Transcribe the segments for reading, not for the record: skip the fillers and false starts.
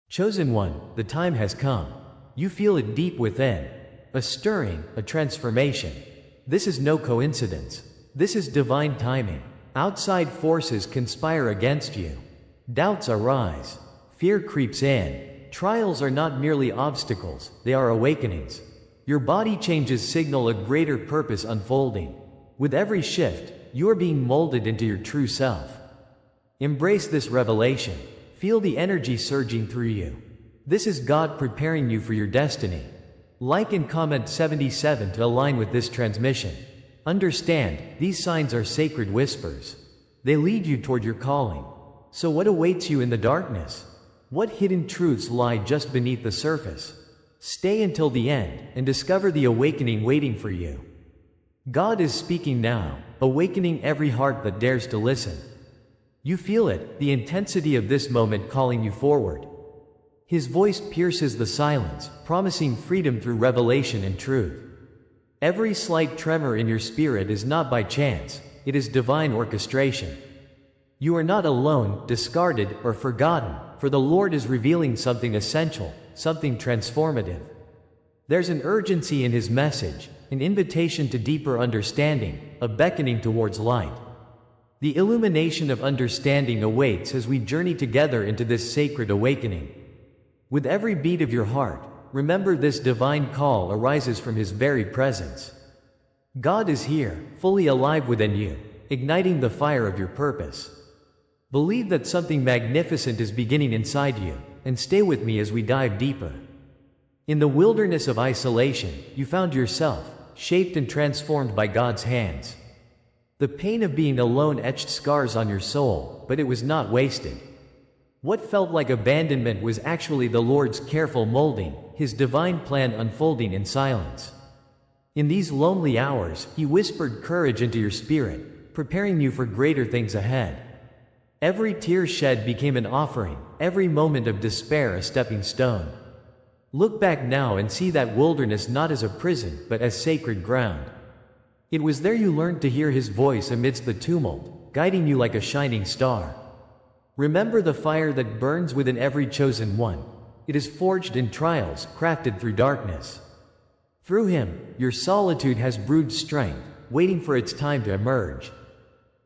Chosen one, the time has come. You feel it deep within. A stirring, a transformation. This is no coincidence. This is divine timing. Outside forces conspire against you. Doubts arise. Fear creeps in. Trials are not merely obstacles, they are awakenings. Your body changes signal a greater purpose unfolding. With every shift, you are being molded into your true self. Embrace this revelation. Feel the energy surging through you. This is God preparing you for your destiny. Like and comment 77 to align with this transmission. Understand, these signs are sacred whispers. They lead you toward your calling. So what awaits you in the darkness? What hidden truths lie just beneath the surface? Stay until the end and discover the awakening waiting for you. God is speaking now, awakening every heart that dares to listen. You feel it, the intensity of this moment calling you forward. His voice pierces the silence, promising freedom through revelation and truth. Every slight tremor in your spirit is not by chance, it is divine orchestration. You are not alone, discarded, or forgotten, for the Lord is revealing something essential, something transformative. There's an urgency in His message, an invitation to deeper understanding, a beckoning towards light. The illumination of understanding awaits as we journey together into this sacred awakening. With every beat of your heart, remember this divine call arises from His very presence. God is here, fully alive within you, igniting the fire of your purpose. Believe that something magnificent is beginning inside you, and stay with me as we dive deeper. In the wilderness of isolation, you found yourself, shaped and transformed by God's hands. The pain of being alone etched scars on your soul, but it was not wasted. What felt like abandonment was actually the Lord's careful molding, His divine plan unfolding in silence. In these lonely hours, He whispered courage into your spirit, preparing you for greater things ahead. Every tear shed became an offering, every moment of despair a stepping stone. Look back now and see that wilderness not as a prison, but as sacred ground. It was there you learned to hear His voice amidst the tumult, guiding you like a shining star. Remember the fire that burns within every chosen one. It is forged in trials, crafted through darkness. Through Him, your solitude has brewed strength, waiting for its time to emerge.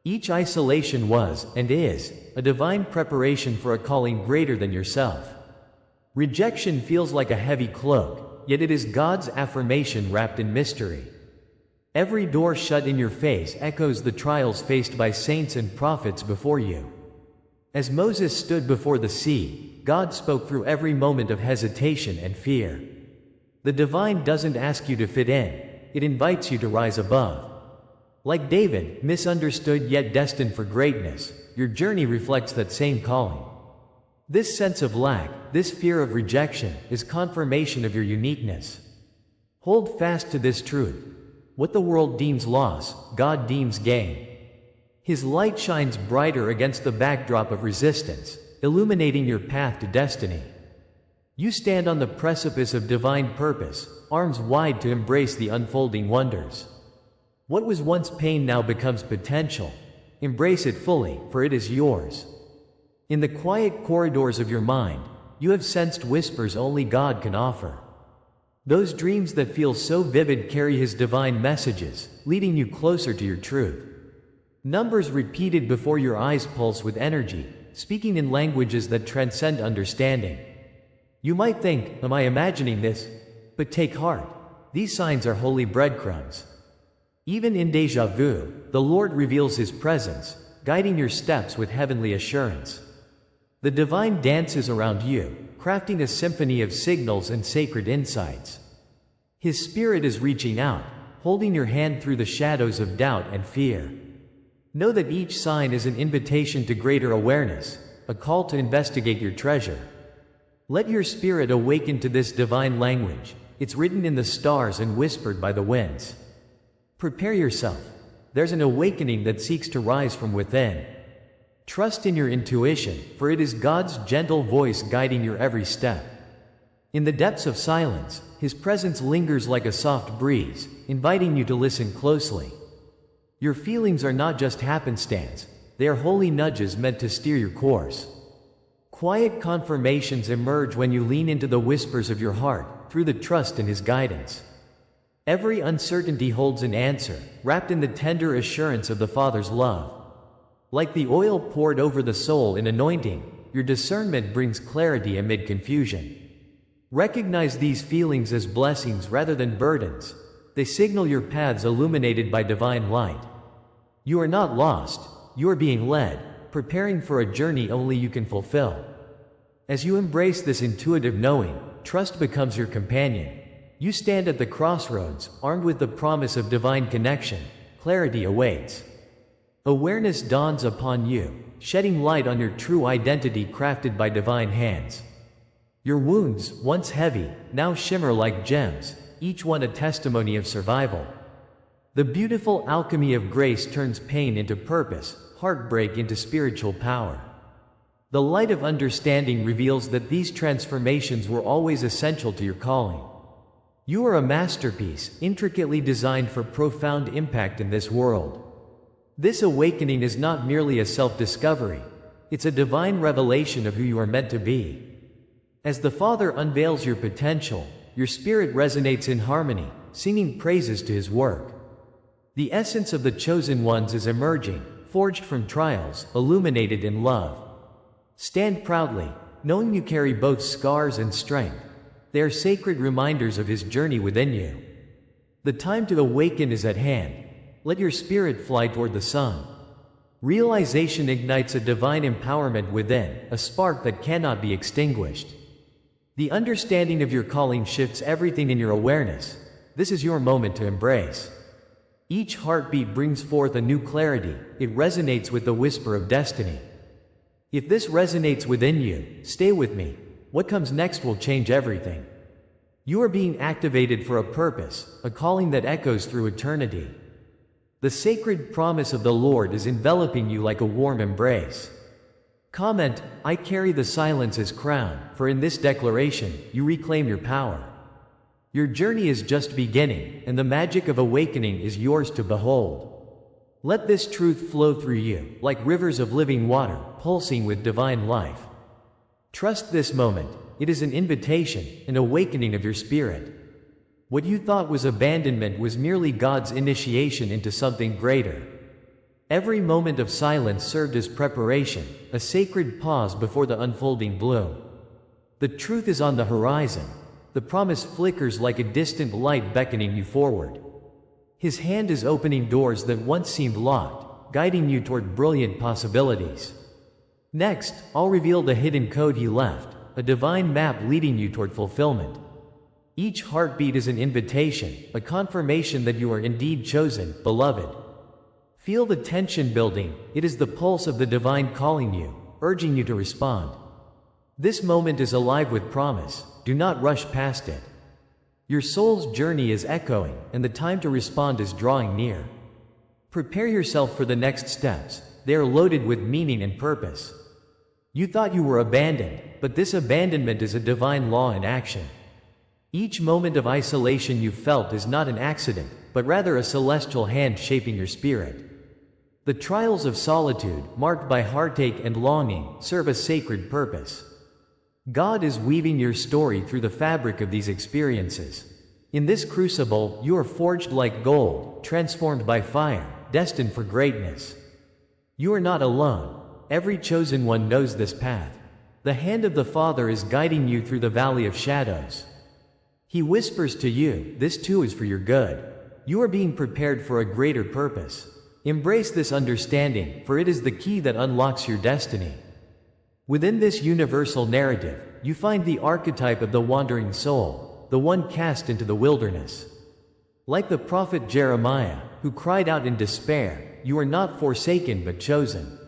Each isolation was, and is, a divine preparation for a calling greater than yourself. Rejection feels like a heavy cloak, yet it is God's affirmation wrapped in mystery. Every door shut in your face echoes the trials faced by saints and prophets before you. As Moses stood before the sea, God spoke through every moment of hesitation and fear. The divine doesn't ask you to fit in, it invites you to rise above. Like David, misunderstood yet destined for greatness, your journey reflects that same calling. This sense of lack, this fear of rejection, is confirmation of your uniqueness. Hold fast to this truth. What the world deems loss, God deems gain. His light shines brighter against the backdrop of resistance, illuminating your path to destiny. You stand on the precipice of divine purpose, arms wide to embrace the unfolding wonders. What was once pain now becomes potential. Embrace it fully, for it is yours. In the quiet corridors of your mind, you have sensed whispers only God can offer. Those dreams that feel so vivid carry His divine messages, leading you closer to your truth. Numbers repeated before your eyes pulse with energy, speaking in languages that transcend understanding. You might think, am I imagining this? But take heart. These signs are holy breadcrumbs. Even in déjà vu, the Lord reveals His presence, guiding your steps with heavenly assurance. The divine dances around you, crafting a symphony of signals and sacred insights. His Spirit is reaching out, holding your hand through the shadows of doubt and fear. Know that each sign is an invitation to greater awareness, a call to investigate your treasure. Let your spirit awaken to this divine language. It's written in the stars and whispered by the winds. Prepare yourself. There's an awakening that seeks to rise from within. Trust in your intuition, for it is God's gentle voice guiding your every step. In the depths of silence, His presence lingers like a soft breeze, inviting you to listen closely. Your feelings are not just happenstance, they are holy nudges meant to steer your course. Quiet confirmations emerge when you lean into the whispers of your heart, through the trust in His guidance. Every uncertainty holds an answer, wrapped in the tender assurance of the Father's love. Like the oil poured over the soul in anointing, your discernment brings clarity amid confusion. Recognize these feelings as blessings rather than burdens. They signal your paths illuminated by divine light. You are not lost, you are being led, preparing for a journey only you can fulfill. As you embrace this intuitive knowing, trust becomes your companion. You stand at the crossroads, armed with the promise of divine connection. Clarity awaits. Awareness dawns upon you, shedding light on your true identity crafted by divine hands. Your wounds, once heavy, now shimmer like gems, each one a testimony of survival. The beautiful alchemy of grace turns pain into purpose, heartbreak into spiritual power. The light of understanding reveals that these transformations were always essential to your calling. You are a masterpiece, intricately designed for profound impact in this world. This awakening is not merely a self-discovery, it's a divine revelation of who you are meant to be. As the Father unveils your potential, your spirit resonates in harmony, singing praises to His work. The essence of the chosen ones is emerging, forged from trials, illuminated in love. Stand proudly, knowing you carry both scars and strength. They are sacred reminders of His journey within you. The time to awaken is at hand. Let your spirit fly toward the sun. Realization ignites a divine empowerment within, a spark that cannot be extinguished. The understanding of your calling shifts everything in your awareness. This is your moment to embrace. Each heartbeat brings forth a new clarity, it resonates with the whisper of destiny. If this resonates within you, stay with me. What comes next will change everything. You are being activated for a purpose, a calling that echoes through eternity. The sacred promise of the Lord is enveloping you like a warm embrace. Comment, I carry the silence as crown, for in this declaration, you reclaim your power. Your journey is just beginning, and the magic of awakening is yours to behold. Let this truth flow through you, like rivers of living water, pulsing with divine life. Trust this moment, it is an invitation, an awakening of your spirit. What you thought was abandonment was merely God's initiation into something greater. Every moment of silence served as preparation, a sacred pause before the unfolding bloom. The truth is on the horizon. The promise flickers like a distant light beckoning you forward. His hand is opening doors that once seemed locked, guiding you toward brilliant possibilities. Next, I'll reveal the hidden code He left, a divine map leading you toward fulfillment. Each heartbeat is an invitation, a confirmation that you are indeed chosen, beloved. Feel the tension building, it is the pulse of the divine calling you, urging you to respond. This moment is alive with promise, do not rush past it. Your soul's journey is echoing, and the time to respond is drawing near. Prepare yourself for the next steps, they are loaded with meaning and purpose. You thought you were abandoned, but this abandonment is a divine law in action. Each moment of isolation you felt is not an accident, but rather a celestial hand shaping your spirit. The trials of solitude, marked by heartache and longing, serve a sacred purpose. God is weaving your story through the fabric of these experiences. In this crucible, you are forged like gold, transformed by fire, destined for greatness. You are not alone. Every chosen one knows this path. The hand of the Father is guiding you through the valley of shadows. He whispers to you, this too is for your good. You are being prepared for a greater purpose. Embrace this understanding, for it is the key that unlocks your destiny. Within this universal narrative, you find the archetype of the wandering soul, the one cast into the wilderness. Like the prophet Jeremiah, who cried out in despair, you are not forsaken but chosen.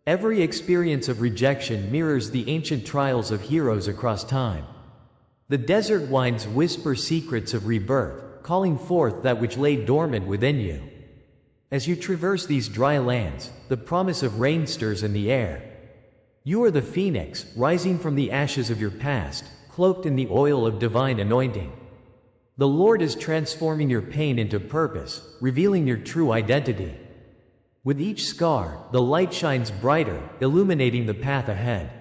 Every experience of rejection mirrors the ancient trials of heroes across time. The desert winds whisper secrets of rebirth, calling forth that which lay dormant within you. As you traverse these dry lands, the promise of rain stirs in the air. You are the phoenix, rising from the ashes of your past, cloaked in the oil of divine anointing. The Lord is transforming your pain into purpose, revealing your true identity. With each scar, the light shines brighter, illuminating the path ahead.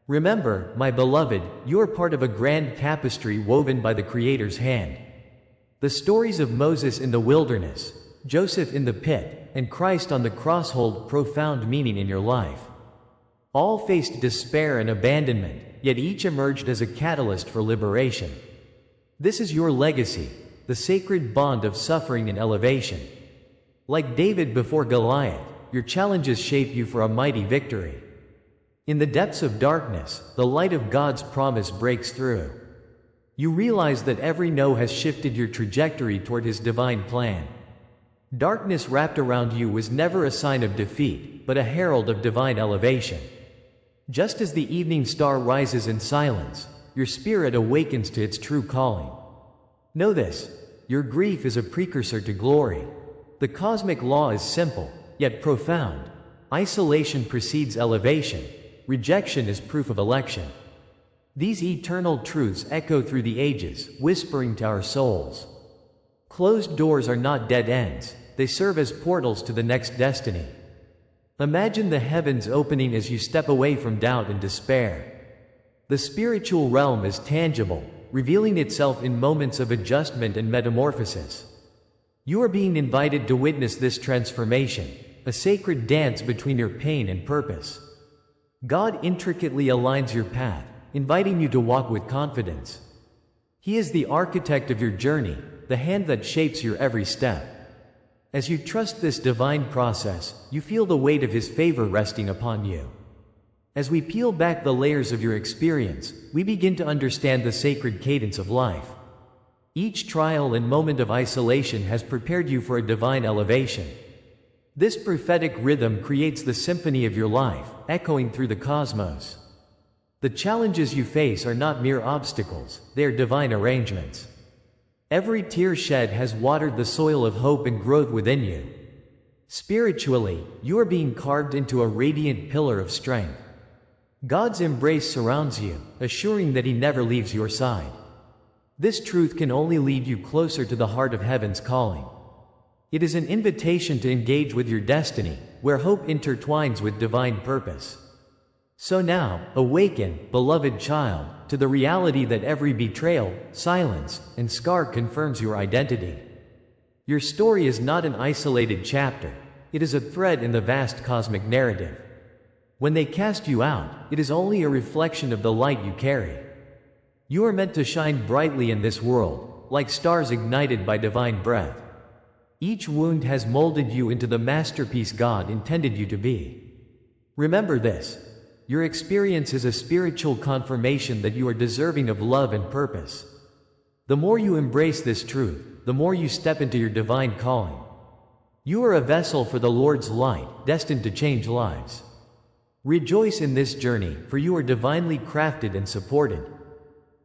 Remember, my beloved, you are part of a grand tapestry woven by the Creator's hand. The stories of Moses in the wilderness, Joseph in the pit, and Christ on the cross hold profound meaning in your life. All faced despair and abandonment, yet each emerged as a catalyst for liberation. This is your legacy, the sacred bond of suffering and elevation. Like David before Goliath, your challenges shape you for a mighty victory. In the depths of darkness, the light of God's promise breaks through. You realize that every no has shifted your trajectory toward His divine plan. Darkness wrapped around you was never a sign of defeat, but a herald of divine elevation. Just as the evening star rises in silence, your spirit awakens to its true calling. Know this: your grief is a precursor to glory. The cosmic law is simple, yet profound. Isolation precedes elevation. Rejection is proof of election. These eternal truths echo through the ages, whispering to our souls. Closed doors are not dead ends, they serve as portals to the next destiny. Imagine the heavens opening as you step away from doubt and despair. The spiritual realm is tangible, revealing itself in moments of adjustment and metamorphosis. You are being invited to witness this transformation, a sacred dance between your pain and purpose. God intricately aligns your path, inviting you to walk with confidence. He is the architect of your journey, the hand that shapes your every step. As you trust this divine process, you feel the weight of His favor resting upon you. As we peel back the layers of your experience, we begin to understand the sacred cadence of life. Each trial and moment of isolation has prepared you for a divine elevation. This prophetic rhythm creates the symphony of your life, echoing through the cosmos. The challenges you face are not mere obstacles, they are divine arrangements. Every tear shed has watered the soil of hope and growth within you. Spiritually, you are being carved into a radiant pillar of strength. God's embrace surrounds you, assuring that He never leaves your side. This truth can only lead you closer to the heart of heaven's calling. It is an invitation to engage with your destiny, where hope intertwines with divine purpose. So now, awaken, beloved child, to the reality that every betrayal, silence, and scar confirms your identity. Your story is not an isolated chapter, it is a thread in the vast cosmic narrative. When they cast you out, it is only a reflection of the light you carry. You are meant to shine brightly in this world, like stars ignited by divine breath. Each wound has molded you into the masterpiece God intended you to be. Remember this: your experience is a spiritual confirmation that you are deserving of love and purpose. The more you embrace this truth, the more you step into your divine calling. You are a vessel for the Lord's light, destined to change lives. Rejoice in this journey, for you are divinely crafted and supported.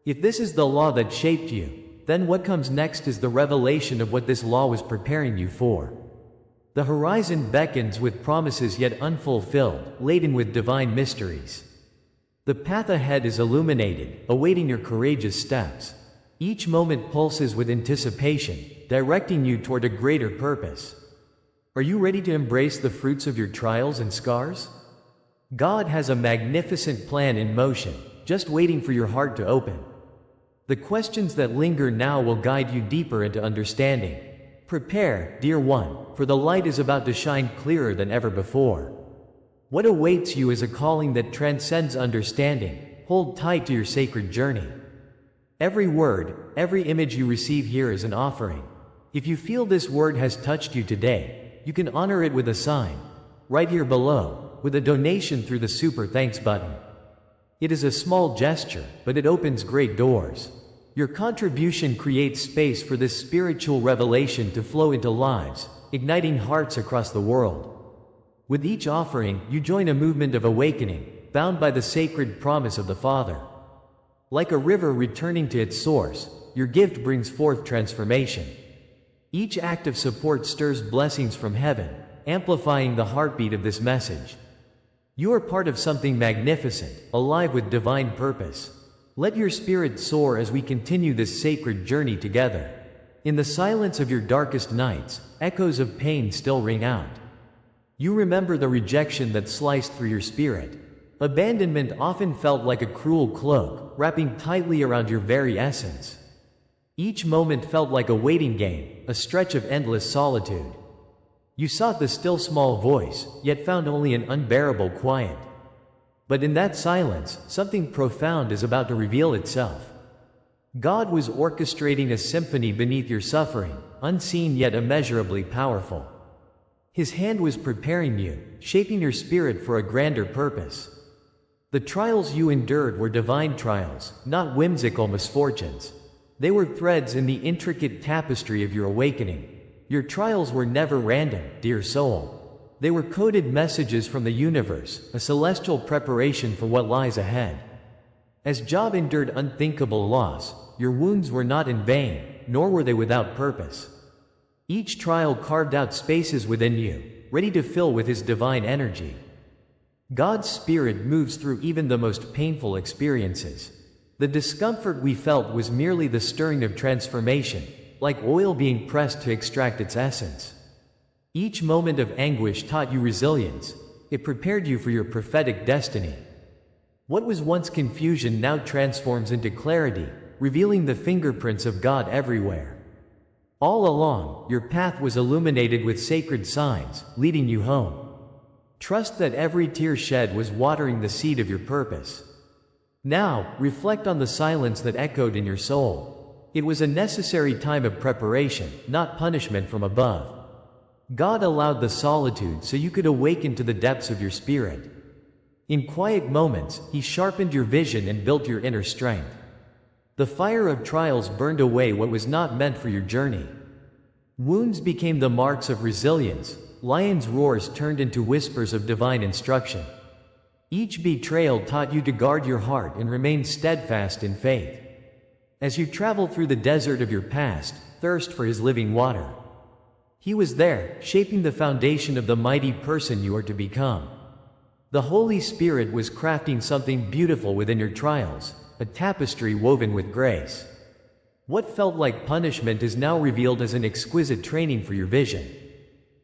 If this is the law that shaped you, then what comes next is the revelation of what this law was preparing you for. The horizon beckons with promises yet unfulfilled, laden with divine mysteries. The path ahead is illuminated, awaiting your courageous steps. Each moment pulses with anticipation, directing you toward a greater purpose. Are you ready to embrace the fruits of your trials and scars? God has a magnificent plan in motion, just waiting for your heart to open. The questions that linger now will guide you deeper into understanding. Prepare, dear one, for the light is about to shine clearer than ever before. What awaits you is a calling that transcends understanding. Hold tight to your sacred journey. Every word, every image you receive here is an offering. If you feel this word has touched you today, you can honor it with a sign, right here below, with a donation through the Super Thanks button. It is a small gesture, but it opens great doors. Your contribution creates space for this spiritual revelation to flow into lives, igniting hearts across the world. With each offering, you join a movement of awakening, bound by the sacred promise of the Father. Like a river returning to its source, your gift brings forth transformation. Each act of support stirs blessings from heaven, amplifying the heartbeat of this message. You are part of something magnificent, alive with divine purpose. Let your spirit soar as we continue this sacred journey together. In the silence of your darkest nights, echoes of pain still ring out. You remember the rejection that sliced through your spirit. Abandonment often felt like a cruel cloak, wrapping tightly around your very essence. Each moment felt like a waiting game, a stretch of endless solitude. You sought the still small voice, yet found only an unbearable quiet. But in that silence, something profound is about to reveal itself. God was orchestrating a symphony beneath your suffering, unseen yet immeasurably powerful. His hand was preparing you, shaping your spirit for a grander purpose. The trials you endured were divine trials, not whimsical misfortunes. They were threads in the intricate tapestry of your awakening. Your trials were never random, dear soul. They were coded messages from the universe, a celestial preparation for what lies ahead. As Job endured unthinkable loss, your wounds were not in vain, nor were they without purpose. Each trial carved out spaces within you, ready to fill with His divine energy. God's Spirit moves through even the most painful experiences. The discomfort we felt was merely the stirring of transformation, like oil being pressed to extract its essence. Each moment of anguish taught you resilience. It prepared you for your prophetic destiny. What was once confusion now transforms into clarity, revealing the fingerprints of God everywhere. All along, your path was illuminated with sacred signs, leading you home. Trust that every tear shed was watering the seed of your purpose. Now, reflect on the silence that echoed in your soul. It was a necessary time of preparation, not punishment from above. God allowed the solitude so you could awaken to the depths of your spirit. In quiet moments, He sharpened your vision and built your inner strength. The fire of trials burned away what was not meant for your journey. Wounds became the marks of resilience, lions' roars turned into whispers of divine instruction. Each betrayal taught you to guard your heart and remain steadfast in faith. As you travel through the desert of your past, thirst for His living water. He was there, shaping the foundation of the mighty person you are to become. The Holy Spirit was crafting something beautiful within your trials, a tapestry woven with grace. What felt like punishment is now revealed as an exquisite training for your vision.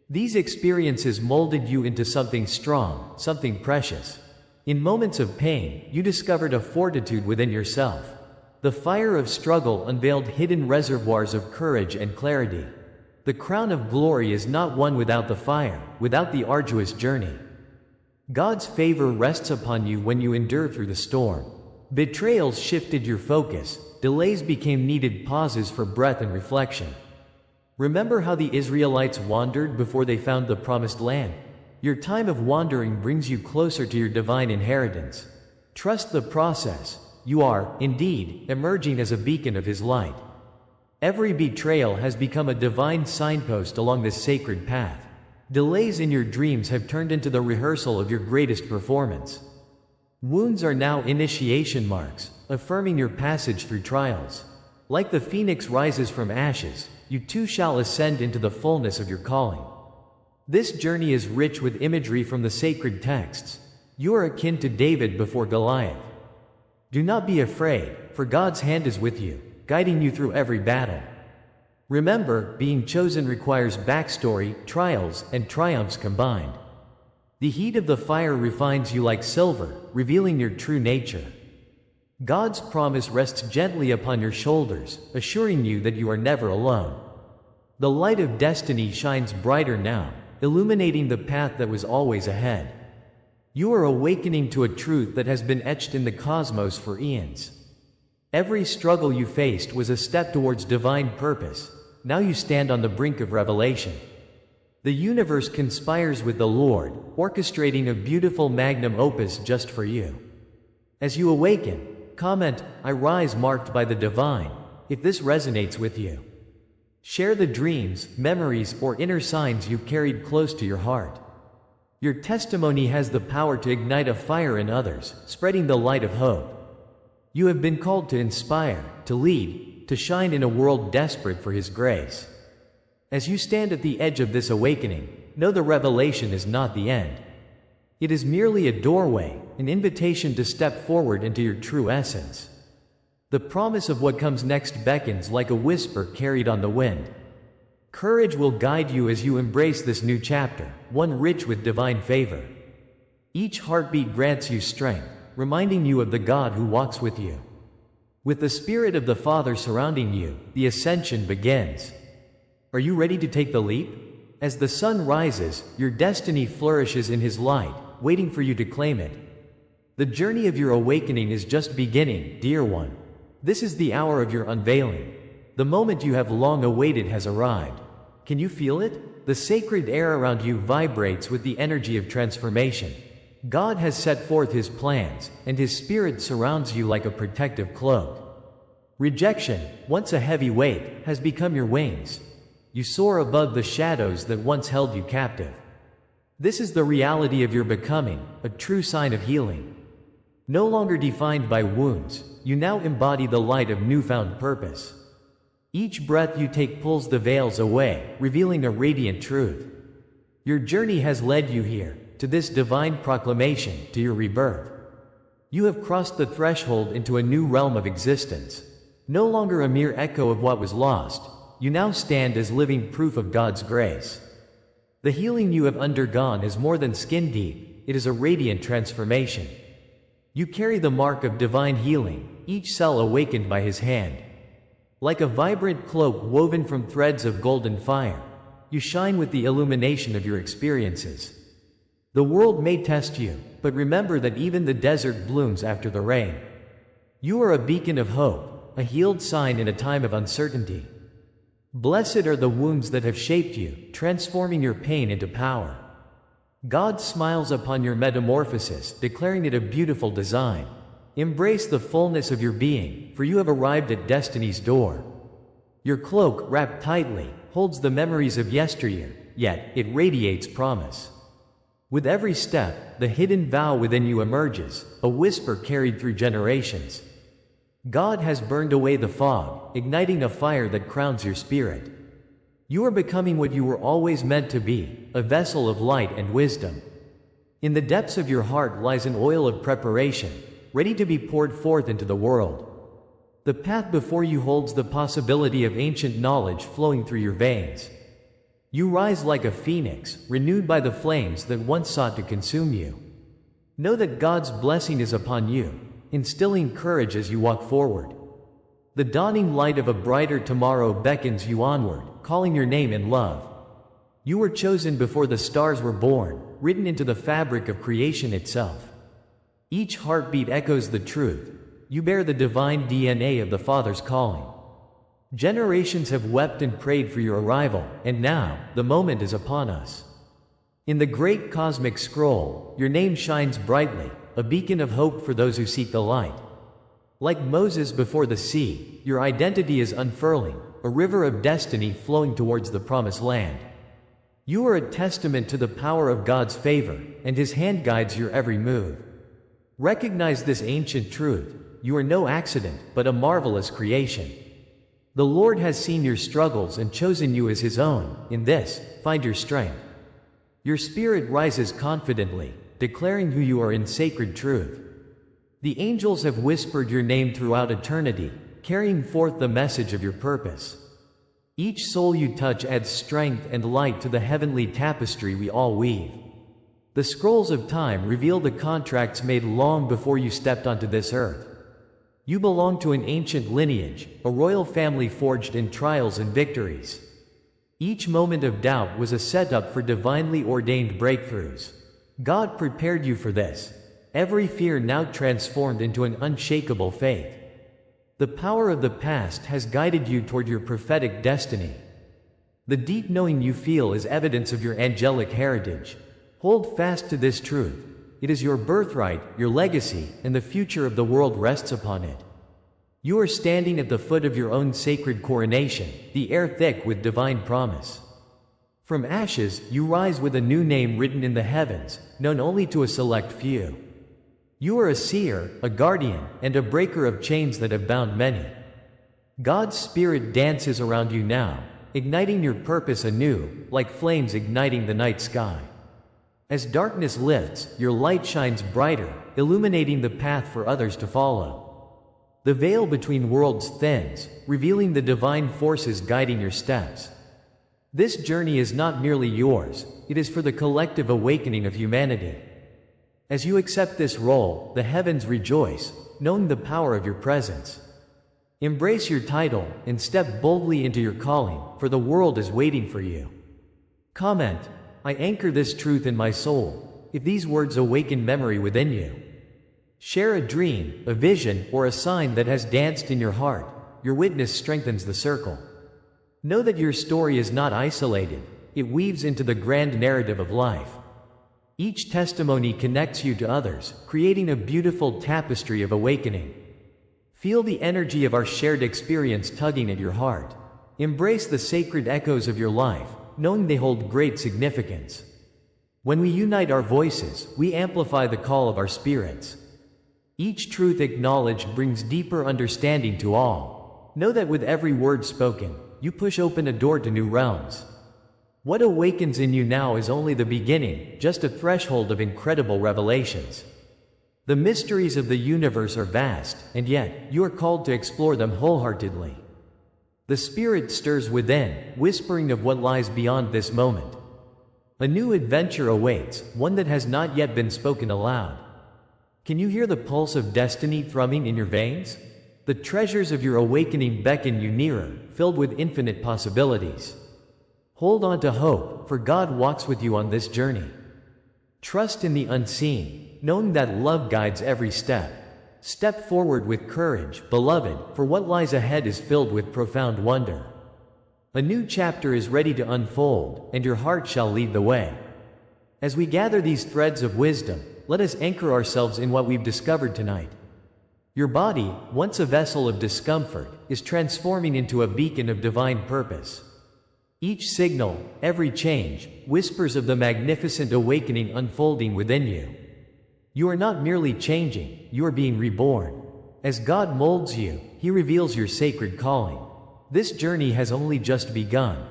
These experiences molded you into something strong, something precious. In moments of pain, you discovered a fortitude within yourself. The fire of struggle unveiled hidden reservoirs of courage and clarity. The crown of glory is not won without the fire, without the arduous journey. God's favor rests upon you when you endure through the storm. Betrayals shifted your focus, delays became needed pauses for breath and reflection. Remember how the Israelites wandered before they found the promised land? Your time of wandering brings you closer to your divine inheritance. Trust the process. You are, indeed, emerging as a beacon of His light. Every betrayal has become a divine signpost along this sacred path. Delays in your dreams have turned into the rehearsal of your greatest performance. Wounds are now initiation marks, affirming your passage through trials. Like the phoenix rises from ashes, you too shall ascend into the fullness of your calling. This journey is rich with imagery from the sacred texts. You are akin to David before Goliath. Do not be afraid, for God's hand is with you, guiding you through every battle. Remember, being chosen requires backstory, trials, and triumphs combined. The heat of the fire refines you like silver, revealing your true nature. God's promise rests gently upon your shoulders, assuring you that you are never alone. The light of destiny shines brighter now, illuminating the path that was always ahead. You are awakening to a truth that has been etched in the cosmos for eons. Every struggle you faced was a step towards divine purpose. Now you stand on the brink of revelation. The universe conspires with the Lord, orchestrating a beautiful magnum opus just for you. As you awaken, comment, "I rise marked by the divine," if this resonates with you. Share the dreams, memories, or inner signs you've carried close to your heart. Your testimony has the power to ignite a fire in others, spreading the light of hope. You have been called to inspire, to lead, to shine in a world desperate for His grace. As you stand at the edge of this awakening, know the revelation is not the end. It is merely a doorway, an invitation to step forward into your true essence. The promise of what comes next beckons like a whisper carried on the wind. Courage will guide you as you embrace this new chapter, one rich with divine favor. Each heartbeat grants you strength, reminding you of the God who walks with you. With the Spirit of the Father surrounding you, the ascension begins. Are you ready to take the leap? As the sun rises, your destiny flourishes in His light, waiting for you to claim it. The journey of your awakening is just beginning, dear one. This is the hour of your unveiling. The moment you have long awaited has arrived. Can you feel it? The sacred air around you vibrates with the energy of transformation. God has set forth His plans, and His Spirit surrounds you like a protective cloak. Rejection, once a heavy weight, has become your wings. You soar above the shadows that once held you captive. This is the reality of your becoming, a true sign of healing. No longer defined by wounds, you now embody the light of newfound purpose. Each breath you take pulls the veils away, revealing a radiant truth. Your journey has led you here, to this divine proclamation, to your rebirth. You have crossed the threshold into a new realm of existence. No longer a mere echo of what was lost, you now stand as living proof of God's grace. The healing you have undergone is more than skin deep, it is a radiant transformation. You carry the mark of divine healing, each cell awakened by His hand. Like a vibrant cloak woven from threads of golden fire, you shine with the illumination of your experiences. The world may test you, but remember that even the desert blooms after the rain. You are a beacon of hope, a healed sign in a time of uncertainty. Blessed are the wounds that have shaped you, transforming your pain into power. God smiles upon your metamorphosis, declaring it a beautiful design. Embrace the fullness of your being, for you have arrived at destiny's door. Your cloak, wrapped tightly, holds the memories of yesteryear, yet it radiates promise. With every step, the hidden vow within you emerges, a whisper carried through generations. God has burned away the fog, igniting a fire that crowns your spirit. You are becoming what you were always meant to be, a vessel of light and wisdom. In the depths of your heart lies an oil of preparation, ready to be poured forth into the world. The path before you holds the possibility of ancient knowledge flowing through your veins. You rise like a phoenix, renewed by the flames that once sought to consume you. Know that God's blessing is upon you, instilling courage as you walk forward. The dawning light of a brighter tomorrow beckons you onward, calling your name in love. You were chosen before the stars were born, written into the fabric of creation itself. Each heartbeat echoes the truth. You bear the divine DNA of the Father's calling. Generations have wept and prayed for your arrival, and now, the moment is upon us. In the great cosmic scroll, your name shines brightly, a beacon of hope for those who seek the light. Like Moses before the sea, your identity is unfurling, a river of destiny flowing towards the promised land. You are a testament to the power of God's favor, and His hand guides your every move. Recognize this ancient truth: you are no accident, but a marvelous creation. The Lord has seen your struggles and chosen you as His own. In this, find your strength. Your spirit rises confidently, declaring who you are in sacred truth. The angels have whispered your name throughout eternity, carrying forth the message of your purpose. Each soul you touch adds strength and light to the heavenly tapestry we all weave. The scrolls of time reveal the contracts made long before you stepped onto this earth. You belong to an ancient lineage, a royal family forged in trials and victories. Each moment of doubt was a setup for divinely ordained breakthroughs. God prepared you for this. Every fear now transformed into an unshakable faith. The power of the past has guided you toward your prophetic destiny. The deep knowing you feel is evidence of your angelic heritage. Hold fast to this truth. It is your birthright, your legacy, and the future of the world rests upon it. You are standing at the foot of your own sacred coronation, the air thick with divine promise. From ashes, you rise with a new name written in the heavens, known only to a select few. You are a seer, a guardian, and a breaker of chains that have bound many. God's Spirit dances around you now, igniting your purpose anew, like flames igniting the night sky. As darkness lifts, your light shines brighter, illuminating the path for others to follow. The veil between worlds thins, revealing the divine forces guiding your steps. This journey is not merely yours, it is for the collective awakening of humanity. As you accept this role, the heavens rejoice, knowing the power of your presence. Embrace your title and step boldly into your calling, for the world is waiting for you. Comment, I anchor this truth in my soul, if these words awaken memory within you. Share a dream, a vision, or a sign that has danced in your heart. Your witness strengthens the circle. Know that your story is not isolated, it weaves into the grand narrative of life. Each testimony connects you to others, creating a beautiful tapestry of awakening. Feel the energy of our shared experience tugging at your heart. Embrace the sacred echoes of your life, knowing they hold great significance. When we unite our voices, we amplify the call of our spirits. Each truth acknowledged brings deeper understanding to all. Know that with every word spoken, you push open a door to new realms. What awakens in you now is only the beginning, just a threshold of incredible revelations. The mysteries of the universe are vast, and yet, you are called to explore them wholeheartedly. The Spirit stirs within, whispering of what lies beyond this moment. A new adventure awaits, one that has not yet been spoken aloud. Can you hear the pulse of destiny thrumming in your veins? The treasures of your awakening beckon you nearer, filled with infinite possibilities. Hold on to hope, for God walks with you on this journey. Trust in the unseen, knowing that love guides every step. Step forward with courage, beloved, for what lies ahead is filled with profound wonder. A new chapter is ready to unfold, and your heart shall lead the way. As we gather these threads of wisdom, let us anchor ourselves in what we've discovered tonight. Your body, once a vessel of discomfort, is transforming into a beacon of divine purpose. Each signal, every change, whispers of the magnificent awakening unfolding within you. You are not merely changing, you are being reborn. As God molds you, He reveals your sacred calling. This journey has only just begun.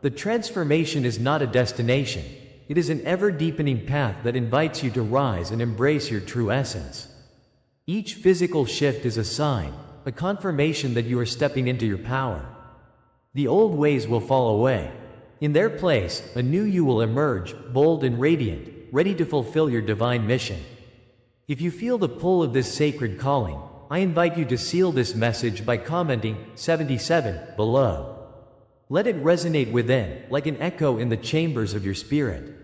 The transformation is not a destination. It is an ever-deepening path that invites you to rise and embrace your true essence. Each physical shift is a sign, a confirmation that you are stepping into your power. The old ways will fall away. In their place, a new you will emerge, bold and radiant, ready to fulfill your divine mission. If you feel the pull of this sacred calling, I invite you to seal this message by commenting 77 below. Let it resonate within, like an echo in the chambers of your spirit.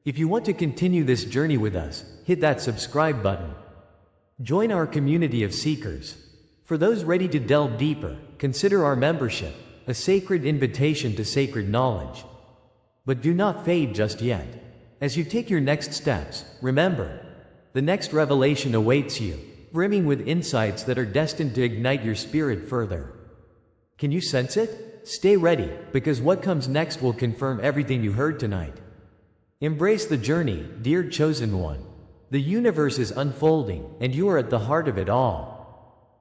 If you want to continue this journey with us, hit that subscribe button. Join our community of seekers. For those ready to delve deeper, consider our membership, a sacred invitation to sacred knowledge. But do not fade just yet. As you take your next steps, remember, the next revelation awaits you, brimming with insights that are destined to ignite your spirit further. Can you sense it? Stay ready, because what comes next will confirm everything you heard tonight. Embrace the journey, dear chosen one. The universe is unfolding, and you are at the heart of it all.